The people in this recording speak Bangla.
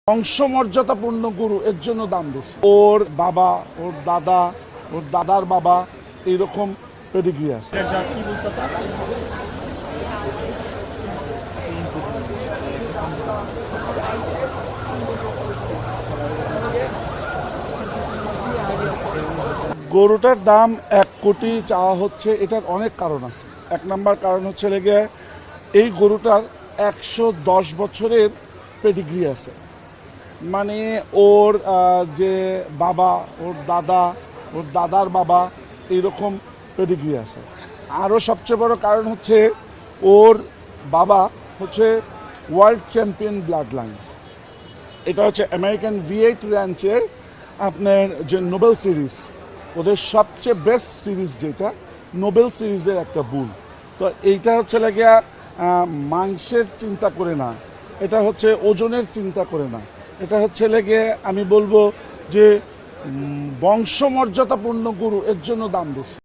বংশমর্যাদাপূর্ণ গরু, এর জন্য দাম বেশি। ওর বাবা, ওর দাদা, ওর দাদার বাবা, এইরকম পেডিগ্রি আছে। গরুটার দাম 1 কোটি চাওয়া হচ্ছে। এটার অনেক কারণ আছে। 1 নম্বর কারণ হচ্ছে লেগে এই গরুটার 110 বছরের পেডিগ্রি আছে। মানে ওর যে বাবা, ওর দাদা, ওর দাদার বাবা, এইরকম পেডিগ্রি আছে। আরও সবচেয়ে বড় কারণ হচ্ছে ওর বাবা হচ্ছে ওয়ার্ল্ড চ্যাম্পিয়ন ব্লাড লাইন। এটা হচ্ছে আমেরিকান V8 র্যাঞ্চের আপনার যে নোবেল সিরিজ, ওদের সবচেয়ে বেস্ট সিরিজ যেটা নোবেল সিরিজের একটা বুল। তো এইটা হচ্ছে লাগিয়া মাংসের চিন্তা করে না, এটা হচ্ছে ওজনের চিন্তা করে না, এটা হচ্ছে লেগে আমি বলবো যে বংশমর্যাদাপূর্ণ গরু, এর জন্য দাম বেশি।